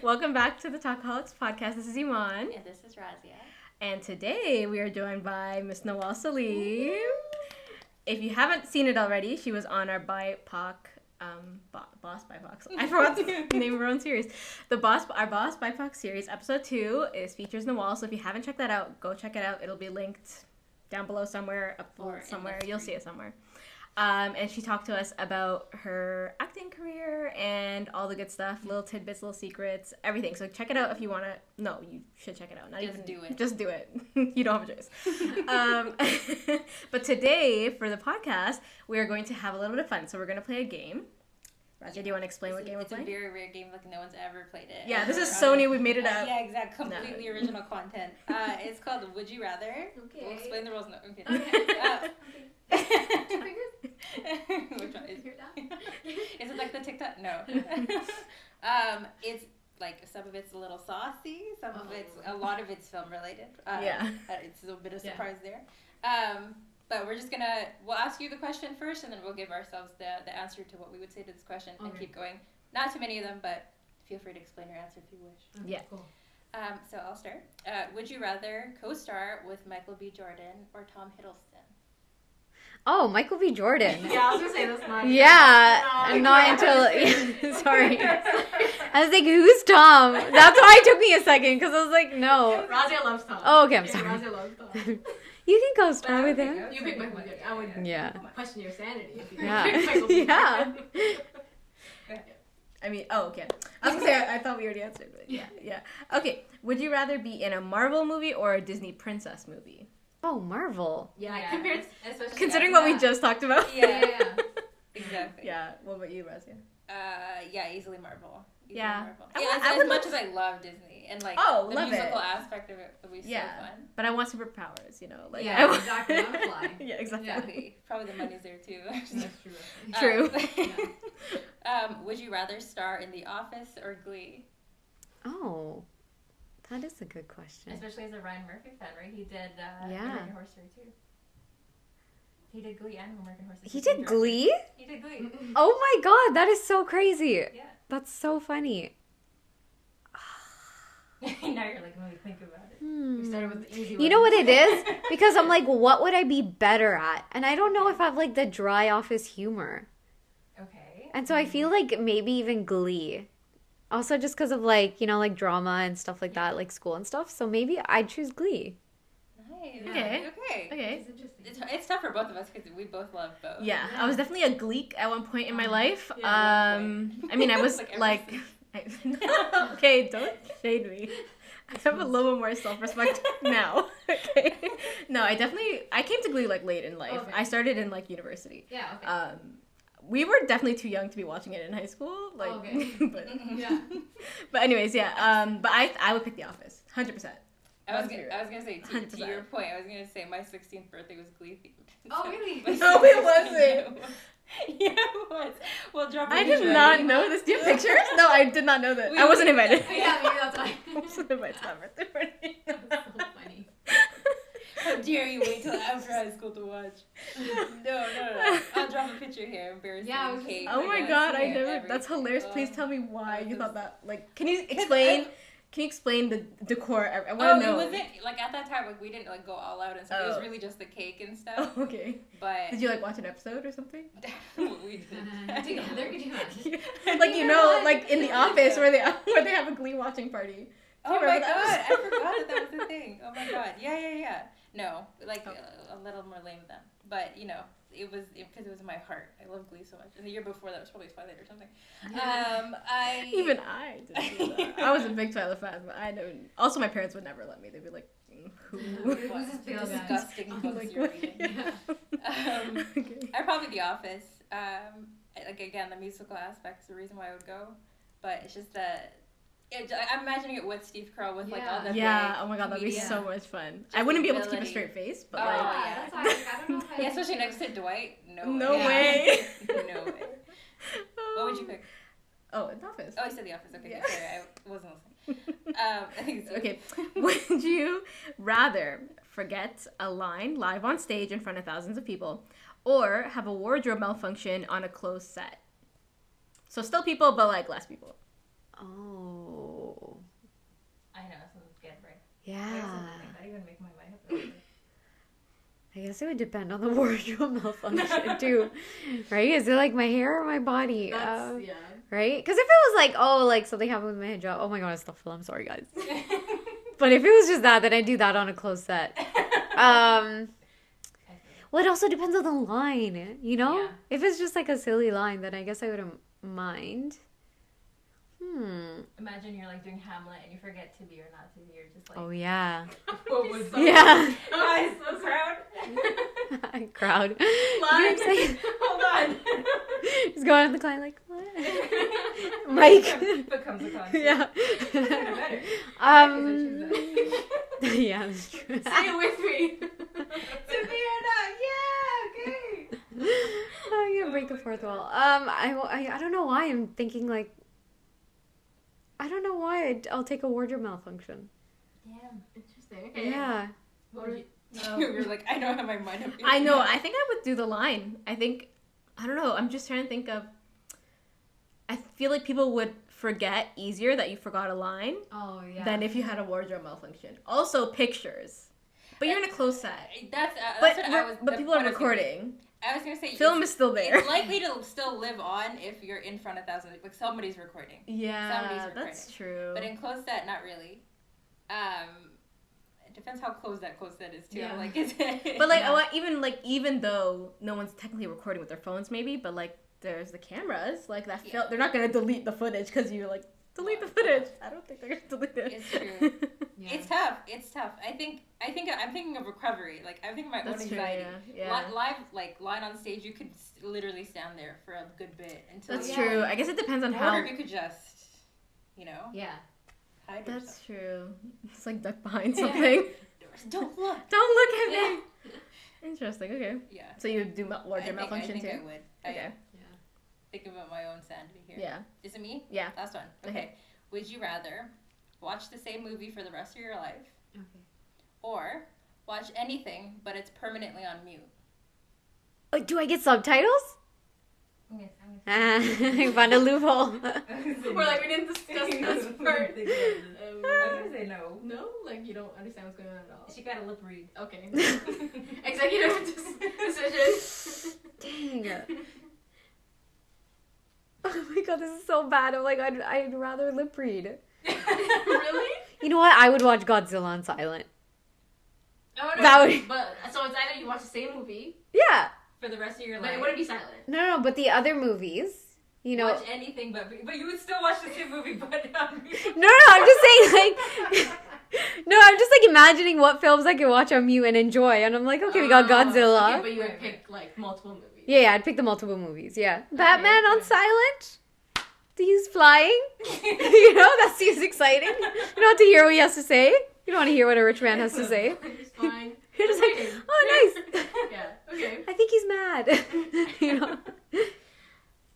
Welcome back to the Talkaholics podcast. This is Iman. And this is Razia. And today we are joined by Miss Nawal Salim. If you haven't seen it already, she was on our BIPOC, Boss BIPOC. I forgot the name of her own series. Our Boss BIPOC series, episode 2, features Nawal. So if you haven't checked that out, go check it out. It'll be linked down below somewhere, somewhere. You'll see it somewhere. And she talked to us about her acting career and all the good stuff, little tidbits, little secrets, everything. So check it out if you want to. No, you should check it out. Just do it. You don't have a choice. But today, for the podcast, we are going to have a little bit of fun. So we're going to play a game. Raja, do you want to explain what game we're playing? It's a very rare game, like no one's ever played it. Yeah, this is so new. We made it up. Yeah, exactly. Completely original content. It's called Would You Rather. Okay. We'll explain the rules. No, okay. Which one is it? Is it like the TikTok? No. It's like some of it's a little saucy, a lot of it's film related. It's a bit of surprise there. But we'll ask you the question first, and then we'll give ourselves the answer to what we would say to this question, and keep going. Not too many of them, but feel free to explain your answer if you wish. Okay, yeah. Cool. So I'll start. Would you rather co-star with Michael B. Jordan or Tom Hiddleston? Oh, Michael B. Jordan. Yeah, I was gonna say that's not. Yeah, not until. Sorry. I was like, who's Tom? That's why it took me a second, because I was like, no. Razia loves Tom. Oh, okay, I'm sorry. Razia loves Tom. You can co-star with him. You pick Michael B. Jordan. I would question your sanity if you pick Michael B. Jordan. I mean, okay. I was gonna say, I thought we already answered, but yeah. Okay, would you rather be in a Marvel movie or a Disney princess movie? Oh, Marvel. Yeah. Considering what we just talked about. Yeah. Exactly. Yeah. What about you, Razia? Easily Marvel. Marvel. As much as I love Disney and like the musical aspect of it would be so fun. But I want superpowers, Like, exactly. I'm flying. Yeah, exactly. Probably the money's there too. That's true. Would you rather star in The Office or Glee? Oh, that is a good question. Especially as a Ryan Murphy fan, right? He did American Horror Story too. He did Glee and American Horror Story. He did Glee? He did Glee. Oh my god, that is so crazy. Yeah. That's so funny. Now you're like, let me think about it. We started with the easy one. You know what it is? Because I'm like, what would I be better at? And I don't know if I have like the dry office humor. Okay. And so I feel like maybe even Glee. Also just because of like, like drama and stuff like that, like school and stuff. So maybe I'd choose Glee. Nice. Okay. It's interesting. It's tough for both of us because we both love both. Yeah, I was definitely a Gleek at one point in my life. Yeah, I mean, I was okay, don't shade me. I have a little more self-respect now. Okay. No, I came to Glee like late in life. Okay. I started in like university. Yeah, okay. We were definitely too young to be watching it in high school. Like, but anyways, but I would pick The Office, 100%. I was gonna say to your point. I was gonna say my 16th birthday was Glee themed. Oh really? No, it wasn't. Yeah, it was. Well, I did not know this. Do you have pictures? No, I did not know that. I wasn't invited. Yeah, maybe that's why. I wasn't invited to that birthday party. That's so funny. How dare you wait till after high school to watch? No. I'll drop a picture here. Embarrassing. Yeah, cake. Oh my god, I never. That's hilarious. Please tell me why you thought that. Like, can you explain? Can you explain the decor? I want to know. It wasn't like at that time. Like we didn't like go all out and stuff. It was really just the cake and stuff. Oh, okay. But did you like watch an episode or something? We did. Together, could you imagine? Like like in The Office where they have a Glee watching party. Oh my god, I forgot that was a thing. Oh my god, yeah. No, like a little more lame then, but it was because it was in my heart. I love Glee so much. And the year before that was probably Twilight or something. I didn't do that. I was a big Twilight fan, but I never. Also, my parents would never let me. They'd be like, "Who? What disgusting books you're reading?" Okay. I probably The Office. Like again, the musical aspect is the reason why I would go, but it's just that. I'm imagining it with Steve Carell with like all the oh my god, that'd be so much fun. I wouldn't be able to keep a straight face, but like that's why, I don't know if especially next to Dwight. No way. No way. What would you pick? Oh, The Office. Oh, I said The Office. Okay, yeah. Sorry, I wasn't listening. I think it's okay. Would you rather forget a line live on stage in front of thousands of people, or have a wardrobe malfunction on a closed set? So still people, but like less people. Oh. Yeah. That even make my mind up. I guess it would depend on the wardrobe malfunction too, right? Is it like my hair or my body? That's, yeah. Right? Because if it was like, oh, like something happened with my hijab, oh my god, astaghfirullah, I'm sorry, guys. But if it was just that, then I'd do that on a closed set. Well, it also depends on the line, you know? Yeah. If it's just like a silly line, then I guess I wouldn't mind. Imagine you're like doing Hamlet and you forget to be or not to be. You're just like, Oh, yeah. What was that? Yeah. Guys, the crowd. Crowd. Line. Hold on. Just going on the client like, what? Mike. becomes a concert. Yeah. Better. Yeah, that's true. Say it with me. To be or not? Yeah, okay. I'm gonna break the fourth wall. I don't know why I'm thinking like. I don't know why I'll take a wardrobe malfunction. Damn. Interesting. Okay. Yeah. What would you? You're like, I don't have my mind up. I know. I think I would do the line. I don't know. I'm just trying to think of. I feel like people would forget easier that you forgot a line Oh yeah. than if you had a wardrobe malfunction. Also, pictures. But you're in a closed set. That's But what I was. but the people are point I was gonna- recording. I was gonna say Film is still there. It's likely to still live on if you're in front of thousands. Like somebody's recording. Yeah, Somebody's that's true. But in closed set, not really. It depends how closed that is too. Yeah. Like, is it? But like, even though no one's technically recording with their phones, maybe, but like, there's the cameras. Like that, Yeah. they're not gonna delete the footage because you're like, delete the footage. I don't think they're gonna delete it. It's true. Yeah. It's tough. I think I'm thinking of recovery. Like I'm thinking of my That's own true. anxiety. Yeah. Line on stage, you could literally stand there for a good bit until. That's Yeah. true. I guess it depends on Or how. you could just, Yeah. hide That's yourself. true. It's like duck behind something. Don't look. Don't look at Yeah. me. Interesting. Okay. Yeah. So you do wardrobe I malfunction think too. I would. Okay. Think about my own sanity here. Yeah. Is it me? Yeah. Last one. Okay. Would you rather watch the same movie for the rest of your life Okay. or watch anything but it's permanently on mute? Oh, do I get subtitles? Yes, I found a loophole. We're like, we didn't discuss this part. I'm gonna say no. No, like you don't understand what's going on at all. She got a lip read. Okay. Executive decision. Dang. Oh my god, this is so bad. I'm like, I'd rather lip read. Really? You know what? I would watch Godzilla on silent. Oh, no. That would- But so it's either you watch the same movie, Yeah. For the rest of your but life. it wouldn't be silent. No, but the other movies, you know. Watch anything but you would still watch the same movie but on mute. No, I'm just saying, like. No, I'm just like imagining what films I could watch on mute and enjoy, and I'm like, okay, we got Godzilla. Okay, but you would pick like multiple movies. Yeah, I'd pick the multiple movies. Yeah, Batman on silent. He's flying. You know, that seems exciting. You don't have to hear what he has to say. You don't want to hear what a rich man has to say. It's fine. You're just like, oh, nice. Yeah. Okay. I think he's mad. You know.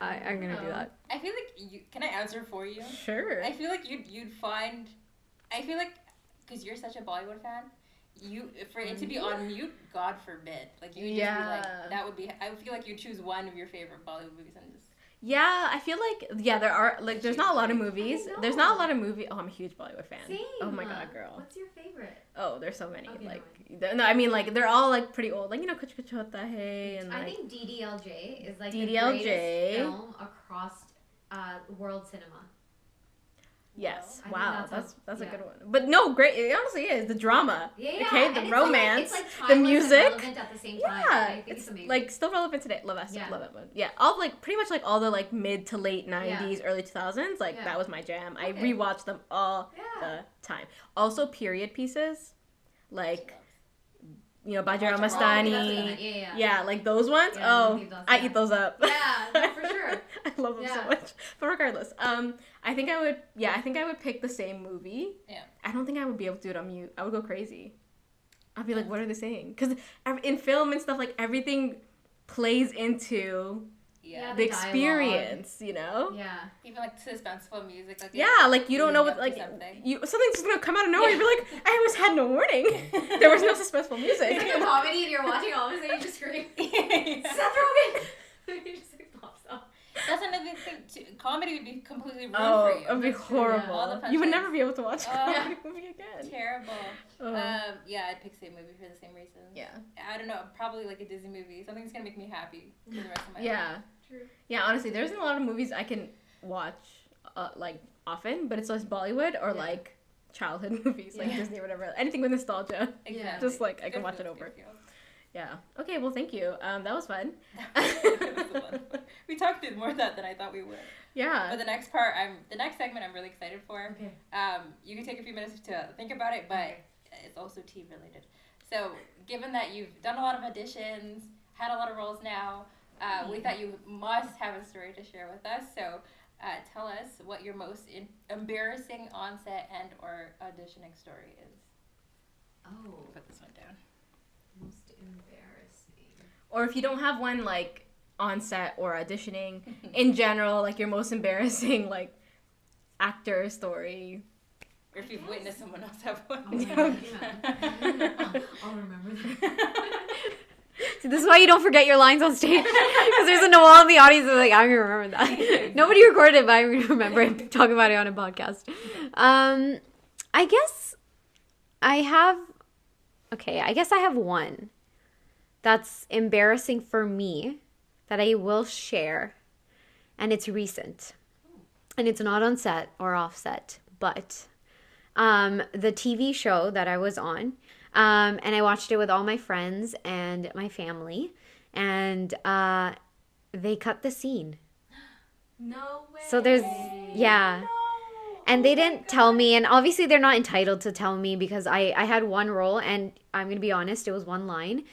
I'm gonna do that. I feel like you. Can I answer for you? Sure. I feel like you'd find. I feel like because you're such a Bollywood fan, for it to be on mute, God forbid. Like you would just be Yeah. like that would be. I would feel like you choose one of your favorite Bollywood movies and just. Yeah, I feel like there are like there's not a lot of movies. I know. There's not a lot of movie. Oh, I'm a huge Bollywood fan. Same. Oh my god, girl. What's your favorite? Oh, there's so many. Okay, No, I mean like they're all like pretty old. Like you know, Kuch Kuch Hota Hai and I like think DDLJ is like DDLJ. the greatest film across world cinema. yes. I think Wow, that's that's a yeah. good one. But no, great. It honestly is the drama. Yeah, Okay, and the it's romance, like the timeless and music. relevant at the same time. I Yeah, think it's amazing. like still relevant today. Love that. Yeah. Love that one. Yeah, all like pretty much like all the like mid to late '90s, early 2000s. Like Yeah. that was my jam. I Okay. rewatched them all Yeah. the time. Also, period pieces, like you know, Bajirao Oh, that's Mastani. Yeah, like those ones. Yeah, I oh, believe those, I yeah. eat those up. Yeah, no, for sure. I love them so Yeah. much. But regardless, I think I would. Yeah, I think I would pick the same movie. Yeah. I don't think I would be able to do it on mute. I would go crazy. I'd be like, what are they saying? Because in film and stuff, like everything plays into Yeah. the The dialogue. experience. You know. Yeah. Even like suspenseful music. Like Yeah, like you don't know what leading like up to something. something's just gonna come out of nowhere. You'd be like, I almost had no warning. There was no suspenseful music. It's like a comedy and you're watching all of a sudden you just scream, Yeah. Seth Rogen! He just like pops up. That's another thing. Too. Comedy would be completely ruined Oh, for you. it would be horrible. Yeah. You would never be able to watch a Oh. comedy movie again. Terrible. Oh. Yeah, I'd pick same movie for the same reasons. Yeah. I don't know. Probably like a Disney movie. Something that's gonna make me happy for the rest of my life. Yeah. True. Yeah, honestly, there's a lot of movies I can watch, like, often, but it's just Bollywood or, like, childhood movies, like Disney or whatever. Anything with nostalgia. Exactly. Just, like, I can watch it Good over. feels. Yeah. Okay, well, thank you. That was fun. It was a lot of fun. We talked through more of that than I thought we would. Yeah. But the next segment I'm really excited for. Okay. You can take a few minutes to think about it, but it's also tea related. So, given that you've done a lot of auditions, had a lot of roles now, we thought you must have a story to share with us. So, tell us what your most embarrassing on-set and or auditioning story is. Oh. Put this one down. Most embarrassing. Or if you don't have one, like, on set or auditioning, in general, like, your most embarrassing, like, actor story. Or if you've witnessed someone else have one. Oh, yeah. I'll remember that. See, this is why you don't forget your lines on stage. Because there's a Nawal in the audience that's like, I'm going to remember that. Nobody recorded it, but I'm going to remember it. Talk about it on a podcast. I guess I have one that's embarrassing for me that I will share. And it's recent. And it's not on set or off set, but the TV show that I was on. And I watched it with all my friends and my family. And they cut the scene. No way. So there's, yeah. And they didn't tell me. And obviously they're not entitled to tell me because I had one role. And I'm going to be honest, it was one line.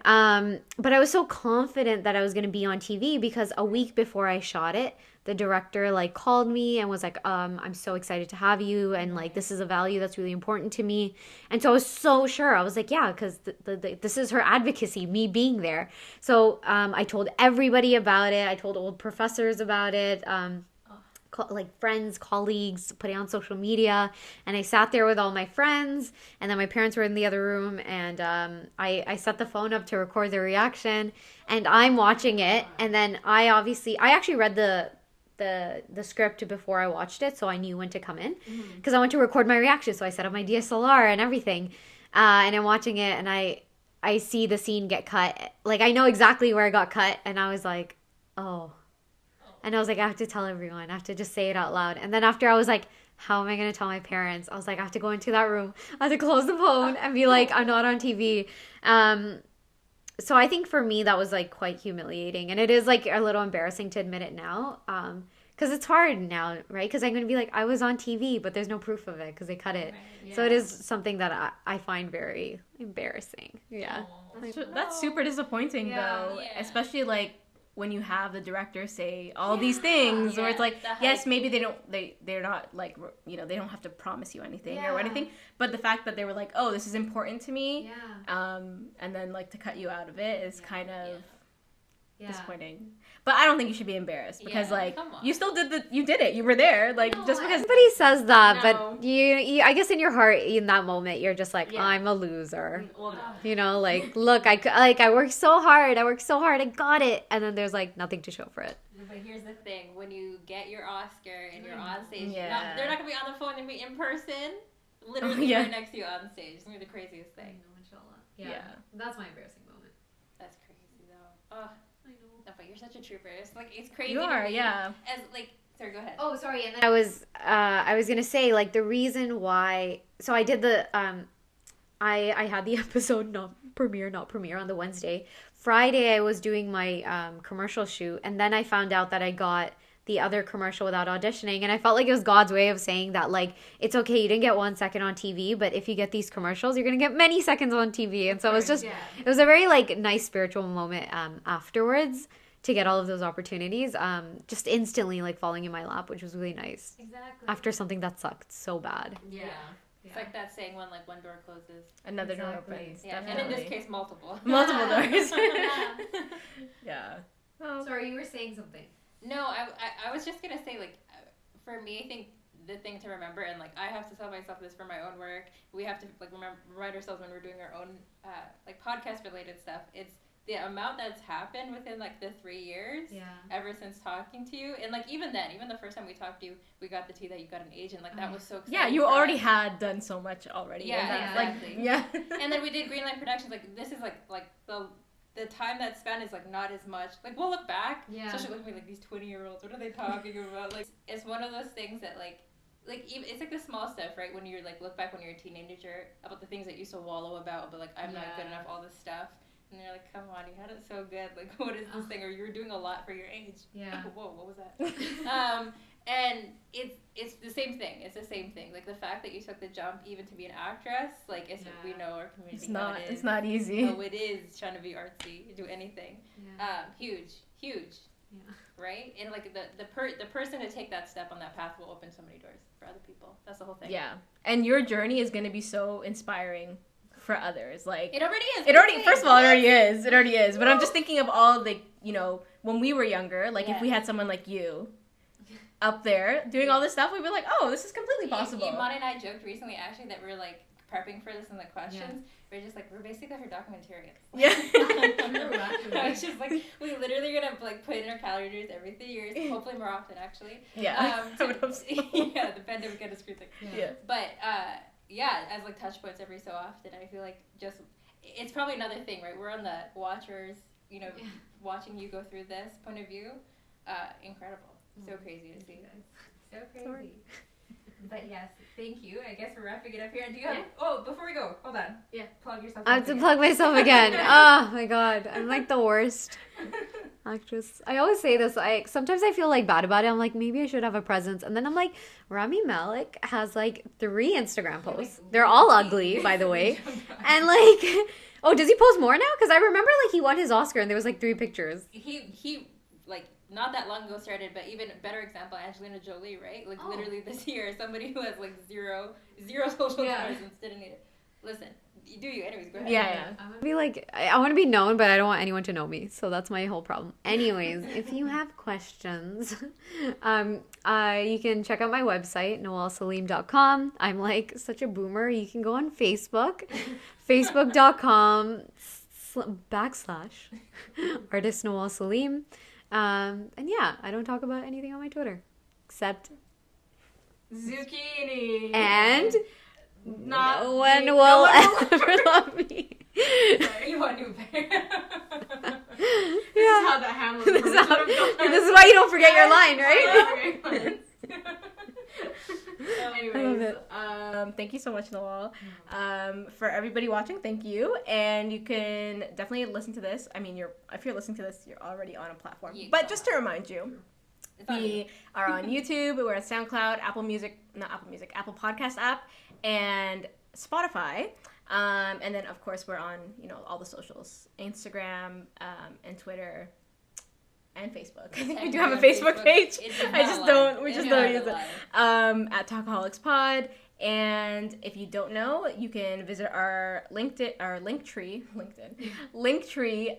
Right. But I was so confident that I was going to be on TV because a week before I shot it, the director like called me and was like, I'm so excited to have you. And like, this is a value that's really important to me. And so I was so sure. I was like, yeah, because this is her advocacy, me being there. So I told everybody about it. I told old professors about it. Like friends, colleagues, put it on social media. And I sat there with all my friends. And then my parents were in the other room. And I set the phone up to record their reaction. And I'm watching it. And then I actually read the script before I watched it, so I knew when to come in because I went to record my reaction. So I set up my DSLR and everything, and I'm watching it, and I see the scene get cut. Like I know exactly where it got cut, and I was like, oh, and I was like, I have to tell everyone. I have to just say it out loud. And then after I was like, how am I gonna tell my parents? I was like, I have to go into that room. I have to close the phone and be like, I'm not on TV. So I think for me that was like quite humiliating, and it is like a little embarrassing to admit it now, because it's hard now, right? Because I'm going to be like, I was on TV, but there's no proof of it because they cut it. Right, yeah. So it is something that I find very embarrassing. Yeah, that's super disappointing though, especially like when you have the director say all these things, where it's like, yes, maybe they're not like, you know, they don't have to promise you anything or anything, but the fact that they were like, oh, this is important to me, and then like to cut you out of it is kind of disappointing. But I don't think you should be embarrassed because like you still did it, you were there, like just because everybody says that, but you I guess in your heart in that moment you're just like, I'm a loser. Well, no. You know, like look, I worked so hard, I got it, and then there's like nothing to show for it. But here's the thing, when you get your Oscar and you're on stage, they're not gonna be on the phone, they're gonna be in person, literally right next to you on stage. It's gonna be the craziest thing. Yeah. That's my embarrassing moment. That's crazy though. Oh, I know. No, but you're such a trooper. It's like, it's crazy. You are, As like, sorry, go ahead. Oh, sorry. And then I was gonna say like the reason why. So I did the I had the episode not premiere on the Wednesday. Friday I was doing my commercial shoot, and then I found out that I got the other commercial without auditioning, and I felt like it was God's way of saying that like it's okay, you didn't get 1 second on TV, but if you get these commercials you're gonna get many seconds on TV. And so it was just it was a very like nice spiritual moment afterwards to get all of those opportunities just instantly like falling in my lap, which was really nice. Exactly. After something that sucked so bad. It's like that saying, when like one door closes, another door opens. Yeah, and in this case, multiple doors. Yeah. Oh. Sorry, you were saying something. No, I was just gonna say, like, for me, I think the thing to remember, and like I have to tell myself this for my own work, we have to like remind ourselves when we're doing our own like podcast related stuff. It's the amount that's happened within like the 3 years ever since talking to you, and like even the first time we talked to you, we got the tea that you got an agent, like that was so exciting. Yeah, you already had done so much already. Yeah, exactly. And then we did Greenlight Productions. Like this is like the time that span is like not as much. Like we'll look back, especially looking at like these 20-year-olds. What are they talking about? Like it's one of those things that like even, it's like the small stuff, right? When you're like look back when you're a teenager about the things that you used to wallow about, but like I'm not good enough, all this stuff. And you're like, come on, you had it so good. Like, what is this thing? Or you were doing a lot for your age. Yeah. Whoa, what was that? And it's the same thing. It's the same thing. Like the fact that you took the jump even to be an actress, like we know our community. It's not easy. No, it is trying to be artsy, do anything. Yeah. Huge. Yeah. Right? And like the person to take that step on that path will open so many doors for other people. That's the whole thing. Yeah. And your journey is going to be so inspiring for others. Like it already is. First of all, it already is. But I'm just thinking of all the, you know, when we were younger, like if we had someone like you up there doing all this stuff, we'd be like, oh, this is completely possible. Iman and I joked recently actually that we were like prepping for this in the questions. We're just like, we're basically her documentarians. Yeah. It's just like, we literally are gonna like put in our calendars every 3 years, hopefully more often actually. Yeah. I would hope so. Yeah, the pandemic kind of screwed things. Yeah. But as like touch points every so often, I feel like just it's probably another thing, right? We're on the watchers, you know, watching you go through this point of view. Incredible. So crazy to see. So crazy. Sorry. But yes, thank you. I guess we're wrapping it up here. Do you have? Oh, before we go, hold on. Yeah, plug yourself. I have to plug myself again. Oh my god, I'm like the worst actress. I always say this. Sometimes I feel like bad about it. I'm like, maybe I should have a presence, and then I'm like, Rami Malek has like 3 Instagram posts. They're all ugly, by the way, and like, oh, does he post more now? Because I remember like he won his Oscar and there was like 3 pictures. He like. Not that long ago started, but even better example, Angelina Jolie, right? Like literally this year, somebody who has like zero social presence didn't need it. Listen, you do you. Anyways, go ahead. Yeah. I want to be known, but I don't want anyone to know me. So that's my whole problem. Anyways, if you have questions, you can check out my website, nawalsalim.com. I'm like such a boomer. You can go on Facebook, facebook.com/ artist Nawal Salim. And yeah, I don't talk about anything on my Twitter except zucchini. And no one will ever love me. You want new bear. This is how that Hamlet. This is why you don't forget your line, right? Anyways, thank you so much, Nawal. For everybody watching, thank you. And you can definitely listen to this. I mean, if you're listening to this, you're already on a platform. But just to remind you, we are on YouTube, we're on SoundCloud, Apple Podcast app, and Spotify. And then, of course, we're on, all the socials, Instagram, and Twitter. And Facebook. I think we do have a Facebook page. We just don't use it. At Talkaholics Pod. And if you don't know, you can visit our Linktree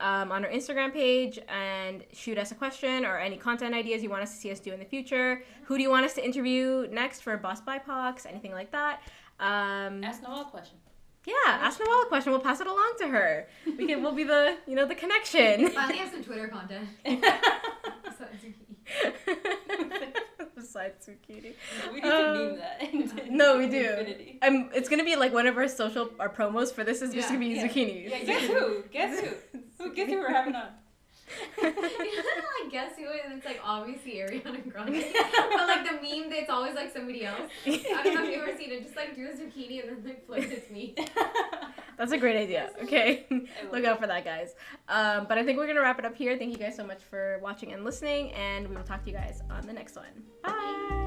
on our Instagram page and shoot us a question or any content ideas you want us to see us do in the future. Who do you want us to interview next for Boss by Pox, anything like that. Ask Nawal a question. Yeah, ask Nawal a question. We'll pass it along to her. We'll be the the connection. Finally have some Twitter content. Besides zucchini. We need to meme that. No, we do. It's gonna be like one of our promos for this is just gonna be zucchini. Yeah, guess who? Guess who we're having on? Guess who, and it's like obviously Ariana Grande, but like the meme, it's always like somebody else. I don't know if you've ever seen it. Just like do a zucchini and then like float it's me. That's a great idea. Okay, look out for that, guys. But I think we're gonna wrap it up here. Thank you guys so much for watching and listening, and we will talk to you guys on the next one. Bye.